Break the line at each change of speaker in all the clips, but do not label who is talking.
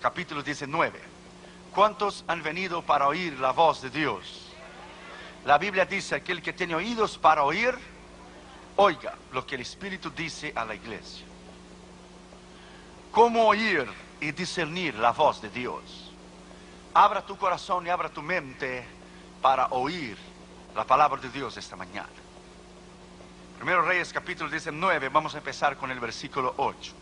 Capítulo 19. ¿Cuántos han venido para oír la voz de Dios? La Biblia dice: aquel que tiene oídos para oír, oiga lo que el Espíritu dice a la iglesia. ¿Cómo oír y discernir la voz de Dios? Abra tu corazón y abra tu mente para oír la palabra de Dios esta mañana. Primero Reyes capítulo 19, vamos a empezar con el versículo 8.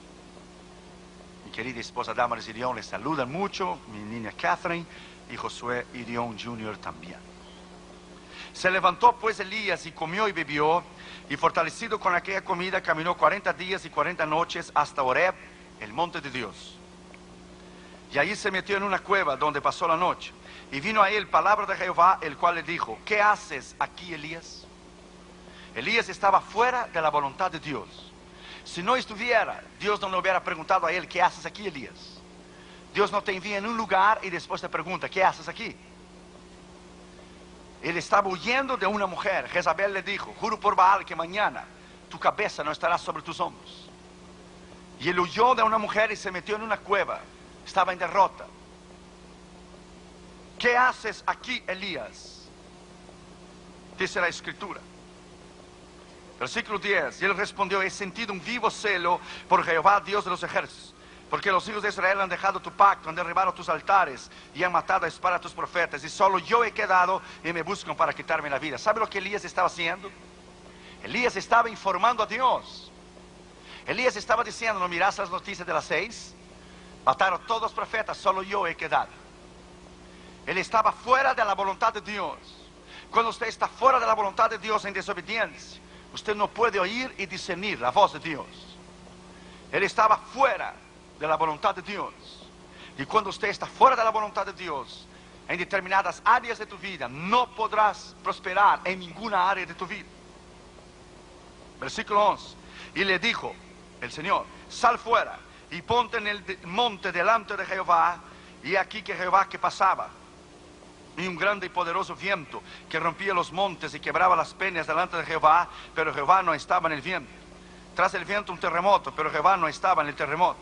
Mi querida esposa Damaris Irión les saludan mucho, mi niña Catherine y Josué Irión Jr. también. Se levantó pues Elías y comió y bebió, y fortalecido con aquella comida caminó 40 días y 40 noches hasta Horeb, el monte de Dios. Y allí se metió en una cueva donde pasó la noche. Y vino a él palabra de Jehová, el cual le dijo: ¿qué haces aquí, Elías? Elías estaba fuera de la voluntad de Dios. Si no estuviera, Dios no le hubiera preguntado a él: ¿qué haces aquí, Elías? Dios no te envía en un lugar y después te pregunta: ¿qué haces aquí? Él estaba huyendo de una mujer. Jezabel le dijo: juro por Baal que mañana tu cabeza no estará sobre tus hombros. Y él huyó de una mujer y se metió en una cueva. Estaba en derrota. ¿Qué haces aquí, Elías? Dice la escritura. Versículo 10. Y él respondió: he sentido un vivo celo por Jehová, Dios de los ejércitos, porque los hijos de Israel han dejado tu pacto, han derribado tus altares y han matado a espada a tus profetas, y solo yo he quedado y me buscan para quitarme la vida. ¿Sabe lo que Elías estaba haciendo? Elías estaba informando a Dios. Elías estaba diciendo: ¿no miras las noticias de las 6? Mataron todos los profetas, solo yo he quedado. Él estaba fuera de la voluntad de Dios. Cuando usted está fuera de la voluntad de Dios en desobediencia, usted no puede oír y discernir la voz de Dios. Él estaba fuera de la voluntad de Dios. Y cuando usted está fuera de la voluntad de Dios, en determinadas áreas de tu vida, no podrás prosperar en ninguna área de tu vida. Versículo 11. Y le dijo el Señor: sal fuera y ponte en el monte delante de Jehová. Y aquí que Jehová que pasaba, y un grande y poderoso viento que rompía los montes y quebraba las peñas delante de Jehová, pero Jehová no estaba en el viento. Tras el viento un terremoto, pero Jehová no estaba en el terremoto.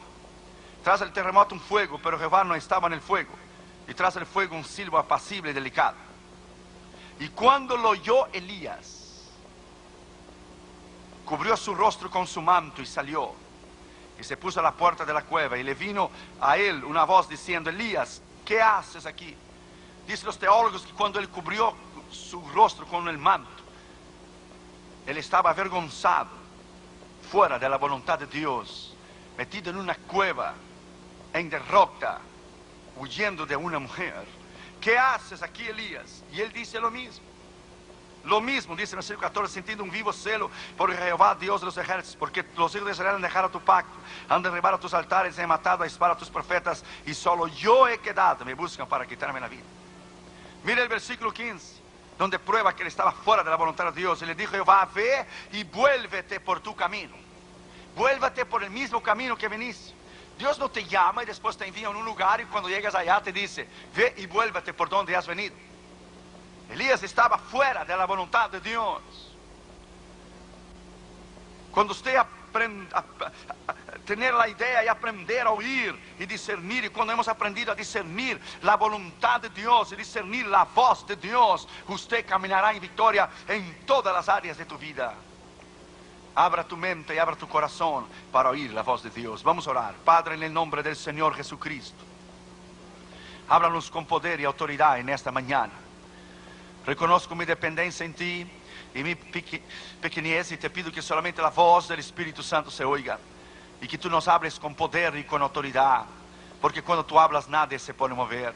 Tras el terremoto un fuego, pero Jehová no estaba en el fuego. Y tras el fuego un silbo apacible y delicado. Y cuando lo oyó Elías, cubrió su rostro con su manto y salió. Y se puso a la puerta de la cueva, y le vino a él una voz diciendo: Elías, ¿qué haces aquí? Dicen los teólogos que cuando él cubrió su rostro con el manto, él estaba avergonzado, fuera de la voluntad de Dios, metido en una cueva, en derrota, huyendo de una mujer. ¿Qué haces aquí, Elías? Y él dice lo mismo. Lo mismo dice en el versículo 14: sintiendo un vivo celo por Jehová, Dios de los ejércitos, porque los hijos de Israel han dejado tu pacto, han derribado tus altares, han matado a espada a tus profetas, y solo yo he quedado, me buscan para quitarme la vida. Mira el versículo 15, donde prueba que él estaba fuera de la voluntad de Dios. Y le dijo Jehová: ve y vuélvete por tu camino. Vuélvete por el mismo camino que viniste. Dios no te llama y después te envía en un lugar, y cuando llegas allá te dice: ve y vuélvete por donde has venido. Elías estaba fuera de la voluntad de Dios. Cuando usted aprende a tener la idea y aprender a oír y discernir, y cuando hemos aprendido a discernir la voluntad de Dios y discernir la voz de Dios, usted caminará en victoria en todas las áreas de tu vida. Abra tu mente y abra tu corazón para oír la voz de Dios. Vamos a orar. Padre, en el nombre del Señor Jesucristo, Háblanos con poder y autoridad en esta mañana. Reconozco mi dependencia en ti y mi pequeñez, y te pido que solamente la voz del Espíritu Santo se oiga y que tú nos hables con poder y con autoridad, porque cuando tú hablas nadie se puede mover.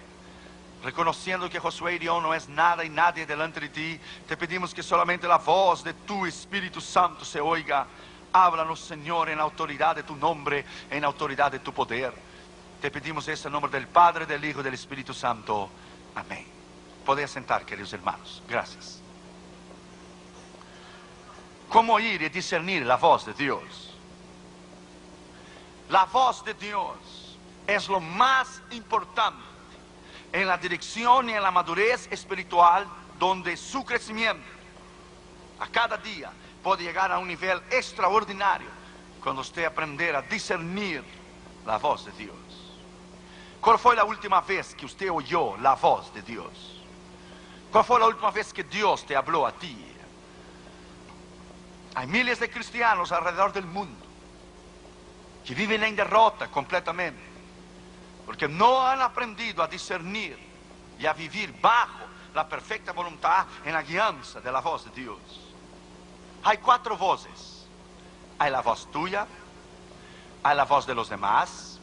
Reconociendo que Josué y yo no es nada y nadie delante de ti, te pedimos que solamente la voz de tu Espíritu Santo se oiga. Háblanos, Señor, en la autoridad de tu nombre, en la autoridad de tu poder. Te pedimos eso en nombre del Padre, del Hijo y del Espíritu Santo. Amén. Podéis sentar, queridos hermanos. Gracias. ¿Cómo oír y discernir la voz de Dios? La voz de Dios es lo más importante en la dirección y en la madurez espiritual, donde su crecimiento a cada día puede llegar a un nivel extraordinario cuando usted aprender a discernir la voz de Dios. ¿Cuál fue la última vez que usted oyó la voz de Dios? ¿Cuál fue la última vez que Dios te habló a ti? Hay miles de cristianos alrededor del mundo que viven en derrota completamente, porque no han aprendido a discernir y a vivir bajo la perfecta voluntad en la guianza de la voz de Dios. Hay 4 voces. Hay la voz tuya, hay la voz de los demás,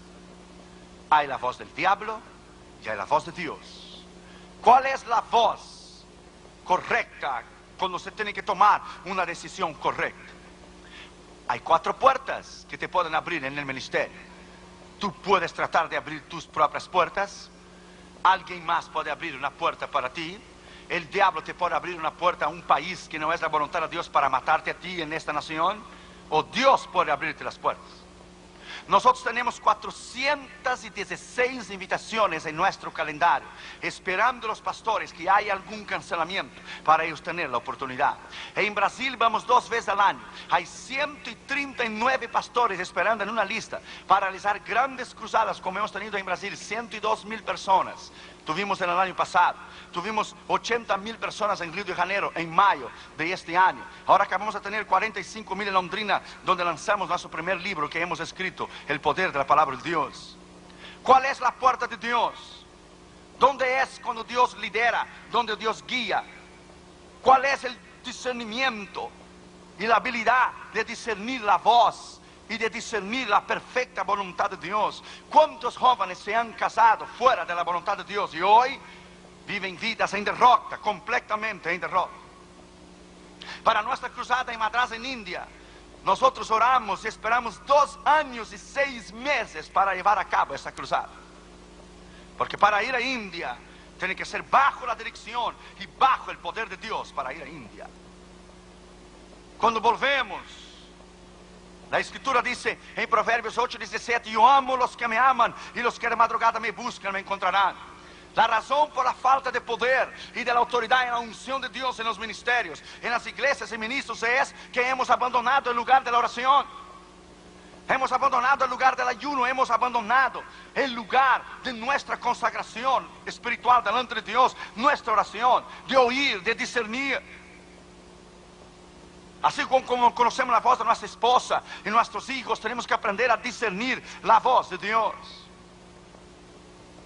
hay la voz del diablo y hay la voz de Dios. ¿Cuál es la voz correcta cuando se tiene que tomar una decisión correcta? Hay 4 puertas que te pueden abrir en el ministerio. Tú puedes tratar de abrir tus propias puertas. Alguien más puede abrir una puerta para ti. El diablo te puede abrir una puerta a un país que no es la voluntad de Dios para matarte a ti en esta nación. O Dios puede abrirte las puertas. Nosotros tenemos 416 invitaciones en nuestro calendario, esperando los pastores que haya algún cancelamiento para ellos tener la oportunidad. En Brasil vamos 2 veces al año. Hay 139 pastores esperando en una lista para realizar grandes cruzadas como hemos tenido en Brasil, 102,000 personas. Tuvimos en el año pasado, tuvimos 80,000 personas en Río de Janeiro en mayo de este año. Ahora acabamos de tener 45,000 en Londrina, donde lanzamos nuestro primer libro que hemos escrito, El poder de la palabra de Dios. ¿Cuál es la puerta de Dios? ¿Dónde es cuando Dios lidera? ¿Dónde Dios guía? ¿Cuál es el discernimiento y la habilidad de discernir la voz y de discernir la perfecta voluntad de Dios? ¿Cuántos jóvenes se han casado fuera de la voluntad de Dios y hoy viven vidas en derrota, completamente en derrota? Para nuestra cruzada en Madras, en India, nosotros oramos y esperamos 2 años y 6 meses para llevar a cabo esa cruzada, porque para ir a India tiene que ser bajo la dirección y bajo el poder de Dios para ir a India. Cuando volvemos, la Escritura dice en Proverbios 8:17: yo amo los que me aman, y los que de madrugada me buscan me encontrarán. La razón por la falta de poder y de la autoridad en la unción de Dios en los ministerios, en las iglesias y ministros, es que hemos abandonado el lugar de la oración. Hemos abandonado el lugar del ayuno, hemos abandonado el lugar de nuestra consagración espiritual delante de Dios, nuestra oración, de oír, de discernir. Así como conocemos la voz de nuestra esposa y nuestros hijos, tenemos que aprender a discernir la voz de Dios.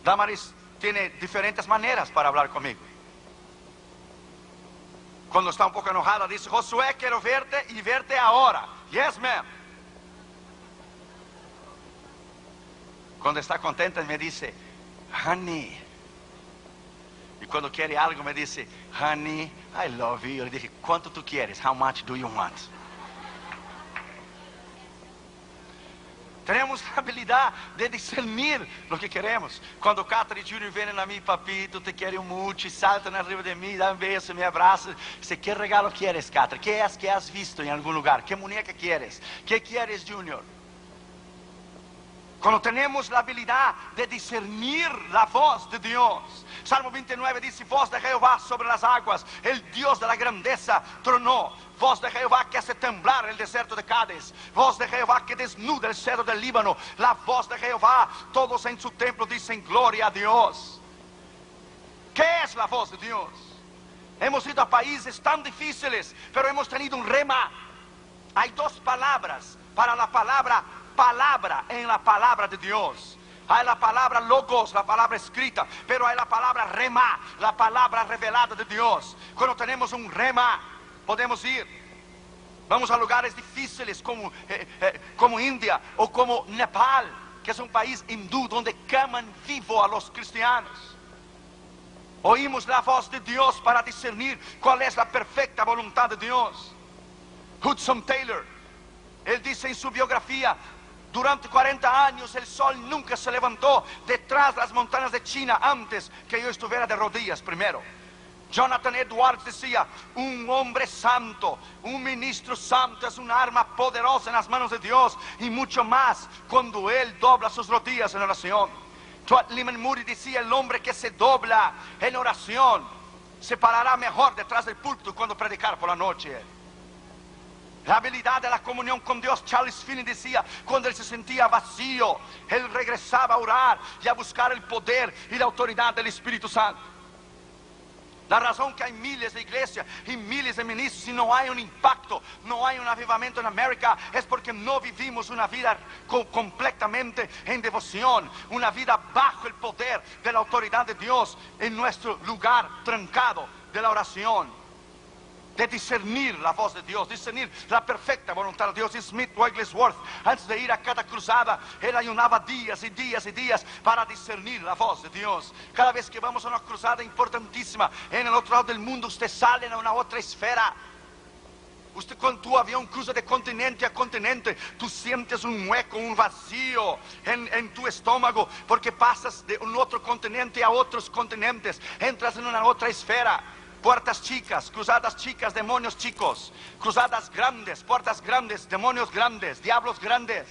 Damaris tiene diferentes maneras para hablar conmigo. Cuando está un poco enojada, dice: Josué, quiero verte y verte ahora. Yes, ma'am. Cuando está contenta me dice: honey. Y cuando quiere algo me dice: honey, I love you. Yo le dije: ¿cuánto tú quieres? How much do you want? Tenemos la habilidad de discernir lo que queremos. Cuando Catherine y Junior vienen a mí: papito, te quiero mucho, y saltan arriba de mí, dan un beso, me abrazan. Dice: ¿qué regalo quieres, Catherine? ¿Qué es que has visto en algún lugar? ¿Qué muñeca quieres? ¿Qué quieres, Junior? Cuando tenemos la habilidad de discernir la voz de Dios. Salmo 29 dice: voz de Jehová sobre las aguas, el Dios de la grandeza tronó. Voz de Jehová que hace temblar el desierto de Cádiz. Voz de Jehová que desnuda el cedro del Líbano. La voz de Jehová, todos en su templo dicen: gloria a Dios. ¿Qué es la voz de Dios? Hemos ido a países tan difíciles, pero hemos tenido un rema. Hay 2 palabras para la palabra en la palabra de Dios. Hay la palabra logos, la palabra escrita, pero hay la palabra rema, la palabra revelada de Dios. Cuando tenemos un rema, podemos ir. Vamos a lugares difíciles como India o como Nepal, que es un país hindú donde queman vivo a los cristianos. Oímos la voz de Dios para discernir cuál es la perfecta voluntad de Dios. Hudson Taylor, él dice en su biografía: durante 40 años el sol nunca se levantó detrás de las montañas de China antes que yo estuviera de rodillas primero. Jonathan Edwards decía: un hombre santo, un ministro santo es un arma poderosa en las manos de Dios, y mucho más cuando él dobla sus rodillas en oración. Lyman Moody decía: el hombre que se dobla en oración se parará mejor detrás del púlpito cuando predicar por la noche. La habilidad de la comunión con Dios. Charles Finney decía: cuando él se sentía vacío, él regresaba a orar y a buscar el poder y la autoridad del Espíritu Santo. La razón que hay miles de iglesias y miles de ministros y no hay un impacto, no hay un avivamiento en América, es porque no vivimos una vida completamente en devoción, una vida bajo el poder de la autoridad de Dios, en nuestro lugar trancado de la oración, de discernir la voz de Dios, discernir la perfecta voluntad de Dios. Y Smith Wigglesworth, antes de ir a cada cruzada, él ayunaba días y días y días para discernir la voz de Dios. Cada vez que vamos a una cruzada importantísima en el otro lado del mundo, usted sale a una otra esfera. Usted, cuando tu avión cruza de continente a continente, tú sientes un hueco, un vacío en tu estómago, porque pasas de un otro continente a otros continentes, entras en una otra esfera. Puertas chicas, cruzadas chicas, demonios chicos. Cruzadas grandes, puertas grandes, demonios grandes, diablos grandes.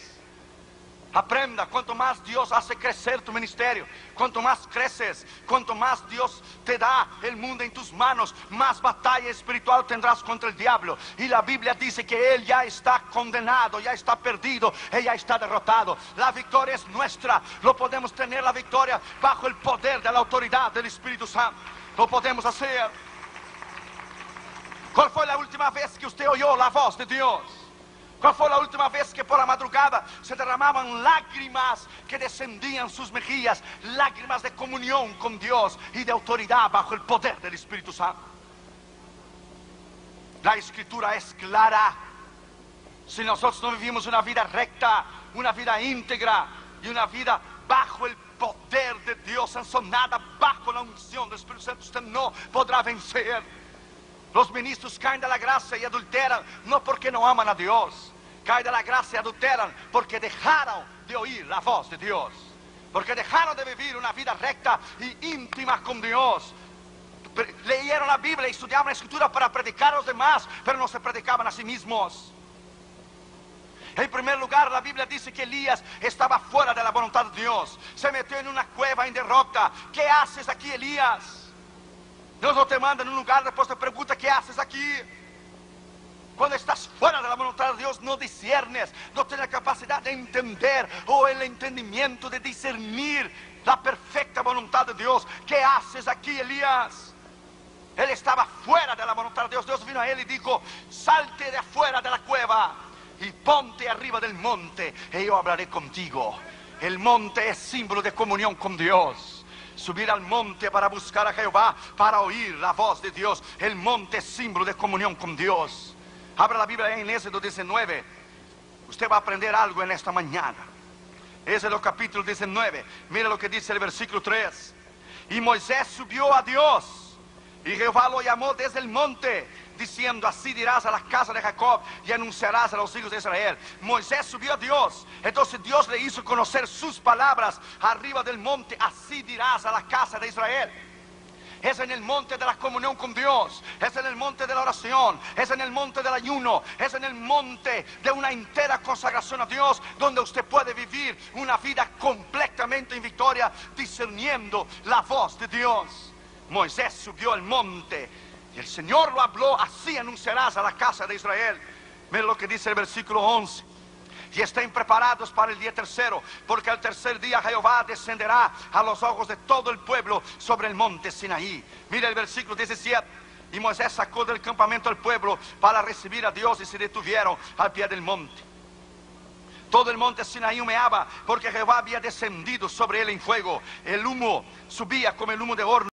Aprenda, cuanto más Dios hace crecer tu ministerio, cuanto más creces, cuanto más Dios te da el mundo en tus manos, más batalla espiritual tendrás contra el diablo. Y la Biblia dice que él ya está condenado, ya está perdido, él ya está derrotado. La victoria es nuestra. Lo podemos tener, la victoria, bajo el poder de la autoridad del Espíritu Santo. Lo podemos hacer. ¿Cuál fue la última vez que usted oyó la voz de Dios? ¿Cuál fue la última vez que por la madrugada se derramaban lágrimas que descendían sus mejillas? Lágrimas de comunión con Dios y de autoridad bajo el poder del Espíritu Santo. La Escritura es clara. Si nosotros no vivimos una vida recta, una vida íntegra y una vida bajo el poder de Dios, sazonada bajo la unción del Espíritu Santo, usted no podrá vencer. Los ministros caen de la gracia y adulteran, no porque no aman a Dios. Caen de la gracia y adulteran porque dejaron de oír la voz de Dios, porque dejaron de vivir una vida recta y íntima con Dios. Leyeron la Biblia y estudiaban la Escritura para predicar a los demás, pero no se predicaban a sí mismos. En primer lugar, la Biblia dice que Elías estaba fuera de la voluntad de Dios. Se metió en una cueva en derrota. ¿Qué haces aquí, Elías? Dios no te manda en un lugar, después te pregunta: ¿qué haces aquí? Cuando estás fuera de la voluntad de Dios, no discernes, no tienes la capacidad de entender o el entendimiento de discernir la perfecta voluntad de Dios. ¿Qué haces aquí, Elías? Él estaba fuera de la voluntad de Dios. Dios vino a él y dijo: salte de afuera de la cueva y ponte arriba del monte y yo hablaré contigo. El monte es símbolo de comunión con Dios. Subir al monte para buscar a Jehová, para oír la voz de Dios. El monte es símbolo de comunión con Dios. Abra la Biblia en Éxodo 19. Usted va a aprender algo en esta mañana. Éxodo capítulo 19. Mira lo que dice el versículo 3. Y Moisés subió a Dios, y Jehová lo llamó desde el monte, diciendo: así dirás a la casa de Jacob y anunciarás a los hijos de Israel. Moisés subió a Dios, entonces Dios le hizo conocer sus palabras arriba del monte. Así dirás a la casa de Israel. Es en el monte de la comunión con Dios, es en el monte de la oración, es en el monte del ayuno, es en el monte de una entera consagración a Dios, donde usted puede vivir una vida completamente en victoria, discerniendo la voz de Dios. Moisés subió al monte y el Señor lo habló: así anunciarás a la casa de Israel. Mira lo que dice el versículo 11. Y estén preparados para el día tercero, porque al tercer día Jehová descenderá a los ojos de todo el pueblo sobre el monte Sinaí. Mira el versículo 17. Y Moisés sacó del campamento al pueblo para recibir a Dios, y se detuvieron al pie del monte. Todo el monte Sinaí humeaba porque Jehová había descendido sobre él en fuego. El humo subía como el humo de horno.